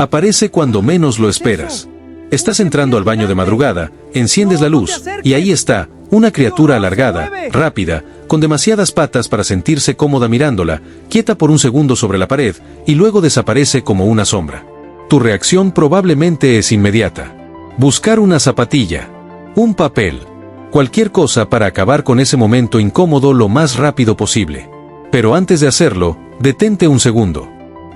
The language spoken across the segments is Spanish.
Aparece cuando menos lo esperas. Estás entrando al baño de madrugada, enciendes la luz, y ahí está, una criatura alargada, rápida, con demasiadas patas para sentirse cómoda mirándola, quieta por un segundo sobre la pared, y luego desaparece como una sombra. Tu reacción probablemente es inmediata. Buscar una zapatilla, un papel, cualquier cosa para acabar con ese momento incómodo lo más rápido posible. Pero antes de hacerlo, detente un segundo.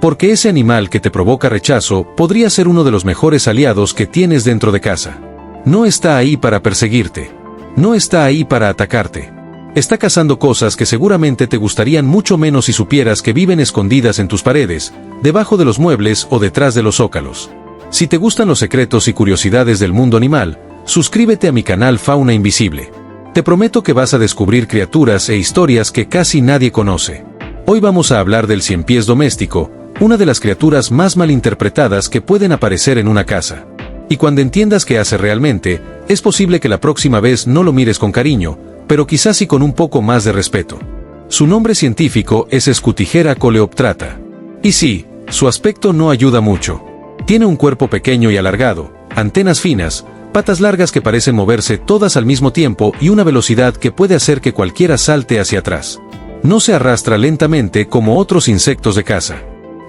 Porque ese animal que te provoca rechazo podría ser uno de los mejores aliados que tienes dentro de casa. No está ahí para perseguirte. No está ahí para atacarte. Está cazando cosas que seguramente te gustarían mucho menos si supieras que viven escondidas en tus paredes, debajo de los muebles o detrás de los zócalos. Si te gustan los secretos y curiosidades del mundo animal, suscríbete a mi canal Fauna Invisible. Te prometo que vas a descubrir criaturas e historias que casi nadie conoce. Hoy vamos a hablar del ciempiés doméstico, una de las criaturas más malinterpretadas que pueden aparecer en una casa. Y cuando entiendas qué hace realmente, es posible que la próxima vez no lo mires con cariño, pero quizás sí con un poco más de respeto. Su nombre científico es Scutigera coleoptrata. Y sí, su aspecto no ayuda mucho. Tiene un cuerpo pequeño y alargado, antenas finas, patas largas que parecen moverse todas al mismo tiempo y una velocidad que puede hacer que cualquiera salte hacia atrás. No se arrastra lentamente como otros insectos de caza.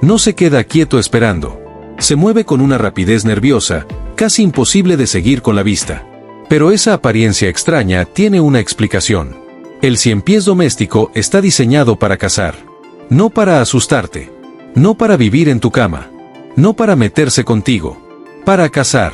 No se queda quieto esperando. Se mueve con una rapidez nerviosa, casi imposible de seguir con la vista. Pero esa apariencia extraña tiene una explicación. El ciempiés doméstico está diseñado para cazar. No para asustarte. No para vivir en tu cama. No para meterse contigo. Para cazar.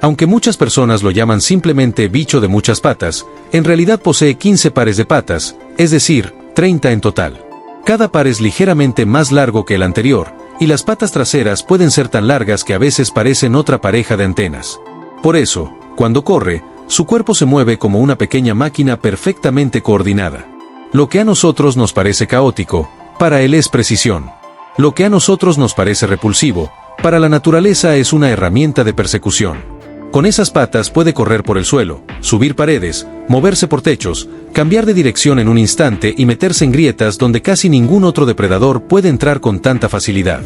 Aunque muchas personas lo llaman simplemente bicho de muchas patas, en realidad posee 15 pares de patas, es decir, 30 en total. Cada par es ligeramente más largo que el anterior, y las patas traseras pueden ser tan largas que a veces parecen otra pareja de antenas. Por eso, cuando corre, su cuerpo se mueve como una pequeña máquina perfectamente coordinada. Lo que a nosotros nos parece caótico, para él es precisión. Lo que a nosotros nos parece repulsivo, para la naturaleza es una herramienta de persecución. Con esas patas puede correr por el suelo, subir paredes, moverse por techos, cambiar de dirección en un instante y meterse en grietas donde casi ningún otro depredador puede entrar con tanta facilidad.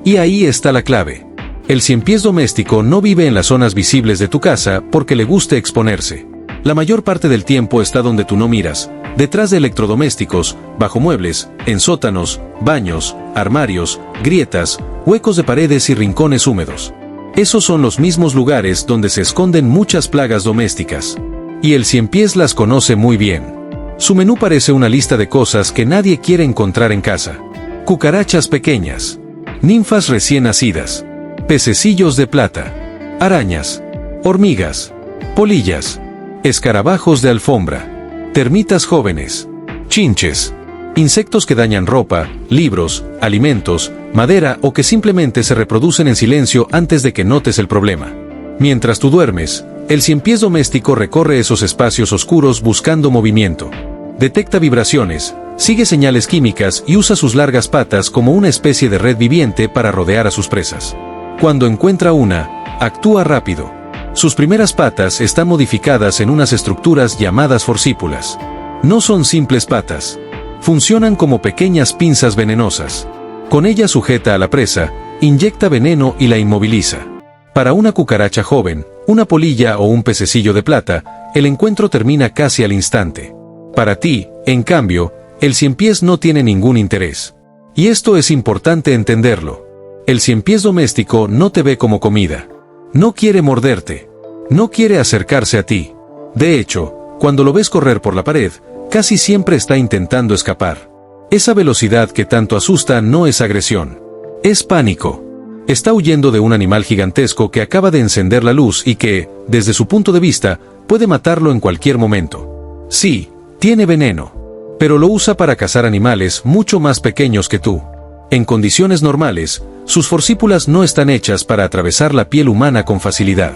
Y ahí está la clave. El ciempiés doméstico no vive en las zonas visibles de tu casa porque le guste exponerse. La mayor parte del tiempo está donde tú no miras, detrás de electrodomésticos, bajo muebles, en sótanos, baños, armarios, grietas, huecos de paredes y rincones húmedos. Esos son los mismos lugares donde se esconden muchas plagas domésticas. Y el ciempiés las conoce muy bien. Su menú parece una lista de cosas que nadie quiere encontrar en casa. Cucarachas pequeñas. Ninfas recién nacidas. Pececillos de plata. Arañas. Hormigas. Polillas. Escarabajos de alfombra. Termitas jóvenes. Chinches. Insectos que dañan ropa, libros, alimentos, madera o que simplemente se reproducen en silencio antes de que notes el problema. Mientras tú duermes, el ciempiés doméstico recorre esos espacios oscuros buscando movimiento. Detecta vibraciones, sigue señales químicas y usa sus largas patas como una especie de red viviente para rodear a sus presas. Cuando encuentra una, actúa rápido. Sus primeras patas están modificadas en unas estructuras llamadas forcípulas. No son simples patas. Funcionan como pequeñas pinzas venenosas. Con ellas sujeta a la presa, inyecta veneno y la inmoviliza. Para una cucaracha joven, una polilla o un pececillo de plata, el encuentro termina casi al instante. Para ti, en cambio, el ciempiés no tiene ningún interés. Y esto es importante entenderlo. El ciempiés doméstico no te ve como comida. No quiere morderte. No quiere acercarse a ti. De hecho, cuando lo ves correr por la pared, casi siempre está intentando escapar. Esa velocidad que tanto asusta no es agresión. Es pánico. Está huyendo de un animal gigantesco que acaba de encender la luz y que, desde su punto de vista, puede matarlo en cualquier momento. Sí, tiene veneno. Pero lo usa para cazar animales mucho más pequeños que tú. En condiciones normales, sus forcípulas no están hechas para atravesar la piel humana con facilidad.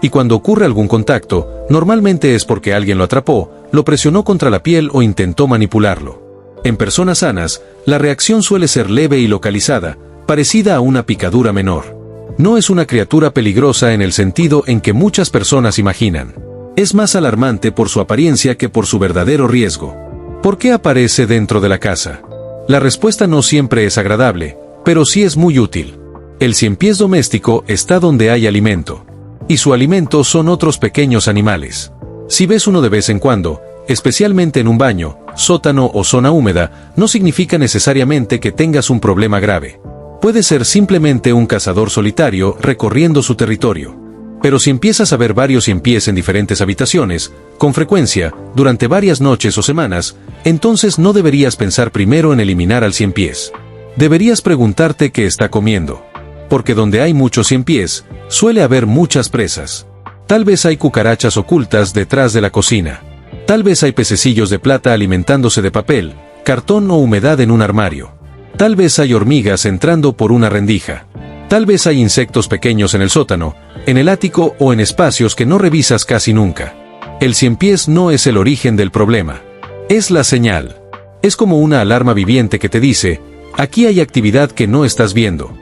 Y cuando ocurre algún contacto, normalmente es porque alguien lo atrapó, lo presionó contra la piel o intentó manipularlo. En personas sanas, la reacción suele ser leve y localizada, parecida a una picadura menor. No es una criatura peligrosa en el sentido en que muchas personas imaginan. Es más alarmante por su apariencia que por su verdadero riesgo. ¿Por qué aparece dentro de la casa? La respuesta no siempre es agradable, pero sí es muy útil. El ciempiés doméstico está donde hay alimento. Y su alimento son otros pequeños animales. Si ves uno de vez en cuando, especialmente en un baño, sótano o zona húmeda, no significa necesariamente que tengas un problema grave. Puede ser simplemente un cazador solitario recorriendo su territorio. Pero si empiezas a ver varios ciempiés en diferentes habitaciones, con frecuencia, durante varias noches o semanas, entonces no deberías pensar primero en eliminar al ciempiés. Deberías preguntarte qué está comiendo. Porque donde hay muchos ciempiés, suele haber muchas presas. Tal vez hay cucarachas ocultas detrás de la cocina. Tal vez hay pececillos de plata alimentándose de papel, cartón o humedad en un armario. Tal vez hay hormigas entrando por una rendija. Tal vez hay insectos pequeños en el sótano, en el ático o en espacios que no revisas casi nunca. El ciempiés no es el origen del problema. Es la señal. Es como una alarma viviente que te dice, aquí hay actividad que no estás viendo.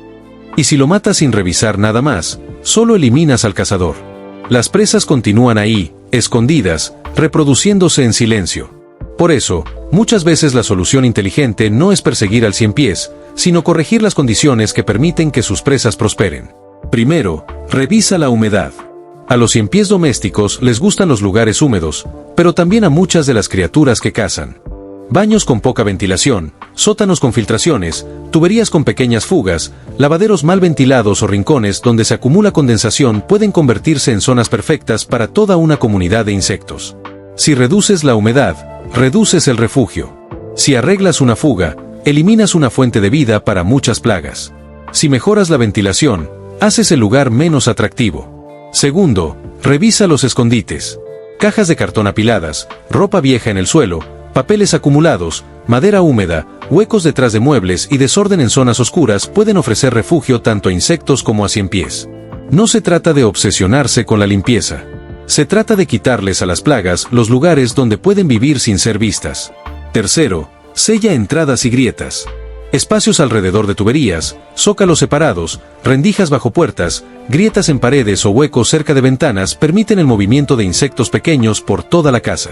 Y si lo matas sin revisar nada más, solo eliminas al cazador. Las presas continúan ahí, escondidas, reproduciéndose en silencio. Por eso, muchas veces la solución inteligente no es perseguir al ciempiés, sino corregir las condiciones que permiten que sus presas prosperen. Primero, revisa la humedad. A los ciempiés domésticos les gustan los lugares húmedos, pero también a muchas de las criaturas que cazan. Baños con poca ventilación, sótanos con filtraciones, tuberías con pequeñas fugas, lavaderos mal ventilados o rincones donde se acumula condensación pueden convertirse en zonas perfectas para toda una comunidad de insectos. Si reduces la humedad, reduces el refugio. Si arreglas una fuga, eliminas una fuente de vida para muchas plagas. Si mejoras la ventilación, haces el lugar menos atractivo. Segundo, revisa los escondites. Cajas de cartón apiladas, ropa vieja en el suelo, papeles acumulados, madera húmeda, huecos detrás de muebles y desorden en zonas oscuras pueden ofrecer refugio tanto a insectos como a ciempiés. No se trata de obsesionarse con la limpieza. Se trata de quitarles a las plagas los lugares donde pueden vivir sin ser vistas. Tercero, sella entradas y grietas. Espacios alrededor de tuberías, zócalos separados, rendijas bajo puertas, grietas en paredes o huecos cerca de ventanas permiten el movimiento de insectos pequeños por toda la casa.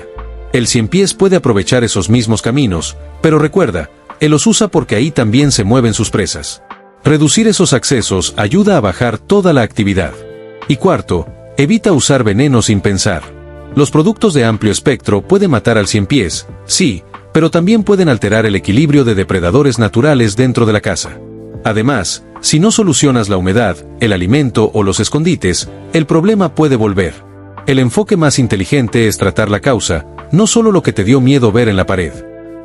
El ciempiés puede aprovechar esos mismos caminos, pero recuerda, él los usa porque ahí también se mueven sus presas. Reducir esos accesos ayuda a bajar toda la actividad. Y cuarto, evita usar veneno sin pensar. Los productos de amplio espectro pueden matar al ciempiés, sí, pero también pueden alterar el equilibrio de depredadores naturales dentro de la casa. Además, si no solucionas la humedad, el alimento o los escondites, el problema puede volver. El enfoque más inteligente es tratar la causa, no solo lo que te dio miedo ver en la pared.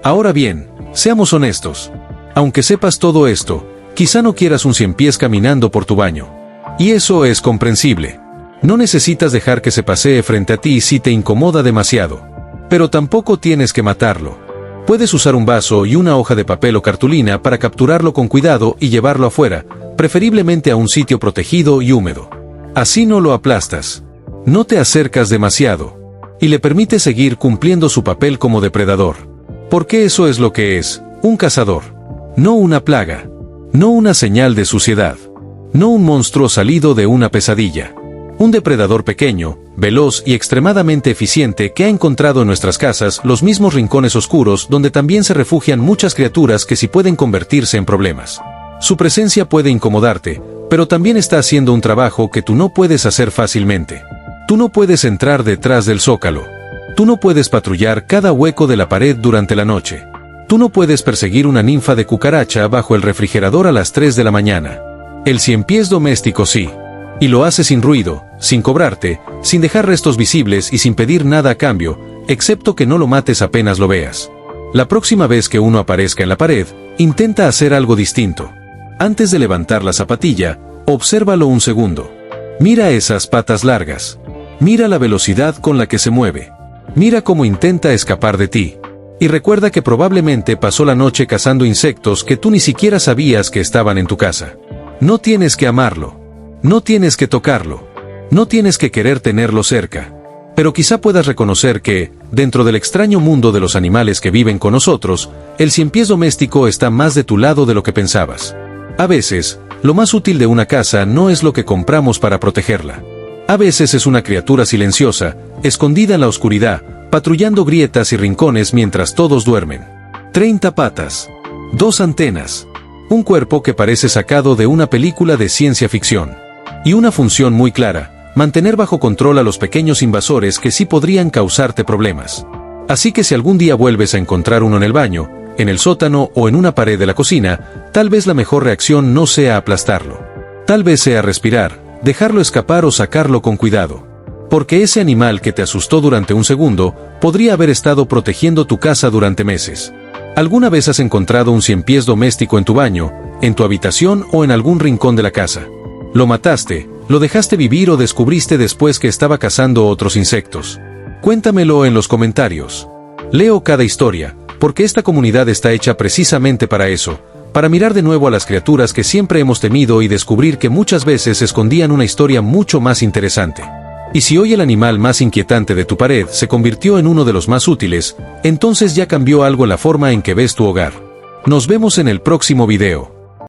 Ahora bien, seamos honestos. Aunque sepas todo esto, quizá no quieras un ciempiés caminando por tu baño. Y eso es comprensible. No necesitas dejar que se pasee frente a ti si te incomoda demasiado. Pero tampoco tienes que matarlo. Puedes usar un vaso y una hoja de papel o cartulina para capturarlo con cuidado y llevarlo afuera, preferiblemente a un sitio protegido y húmedo. Así no lo aplastas. No te acercas demasiado. Y le permites seguir cumpliendo su papel como depredador. Porque eso es lo que es, un cazador. No una plaga. No una señal de suciedad. No un monstruo salido de una pesadilla. Un depredador pequeño, veloz y extremadamente eficiente que ha encontrado en nuestras casas los mismos rincones oscuros donde también se refugian muchas criaturas que sí pueden convertirse en problemas. Su presencia puede incomodarte, pero también está haciendo un trabajo que tú no puedes hacer fácilmente. Tú no puedes entrar detrás del zócalo. Tú no puedes patrullar cada hueco de la pared durante la noche. Tú no puedes perseguir una ninfa de cucaracha bajo el refrigerador a las 3 de la mañana. El ciempiés doméstico sí. Y lo hace sin ruido, sin cobrarte, sin dejar restos visibles y sin pedir nada a cambio, excepto que no lo mates apenas lo veas. La próxima vez que uno aparezca en la pared, intenta hacer algo distinto. Antes de levantar la zapatilla, obsérvalo un segundo. Mira esas patas largas. Mira la velocidad con la que se mueve. Mira cómo intenta escapar de ti. Y recuerda que probablemente pasó la noche cazando insectos que tú ni siquiera sabías que estaban en tu casa. No tienes que amarlo. No tienes que tocarlo. No tienes que querer tenerlo cerca. Pero quizá puedas reconocer que, dentro del extraño mundo de los animales que viven con nosotros, el ciempiés doméstico está más de tu lado de lo que pensabas. A veces, lo más útil de una casa no es lo que compramos para protegerla. A veces es una criatura silenciosa, escondida en la oscuridad, patrullando grietas y rincones mientras todos duermen. 30 patas. 2 antenas. Un cuerpo que parece sacado de una película de ciencia ficción. Y una función muy clara: mantener bajo control a los pequeños invasores que sí podrían causarte problemas. Así que si algún día vuelves a encontrar uno en el baño, en el sótano o en una pared de la cocina, tal vez la mejor reacción no sea aplastarlo. Tal vez sea respirar, dejarlo escapar o sacarlo con cuidado. Porque ese animal que te asustó durante un segundo, podría haber estado protegiendo tu casa durante meses. ¿Alguna vez has encontrado un ciempiés doméstico en tu baño, en tu habitación o en algún rincón de la casa? ¿Lo mataste, lo dejaste vivir o descubriste después que estaba cazando otros insectos? Cuéntamelo en los comentarios. Leo cada historia, porque esta comunidad está hecha precisamente para eso, para mirar de nuevo a las criaturas que siempre hemos temido y descubrir que muchas veces escondían una historia mucho más interesante. Y si hoy el animal más inquietante de tu pared se convirtió en uno de los más útiles, entonces ya cambió algo en la forma en que ves tu hogar. Nos vemos en el próximo video.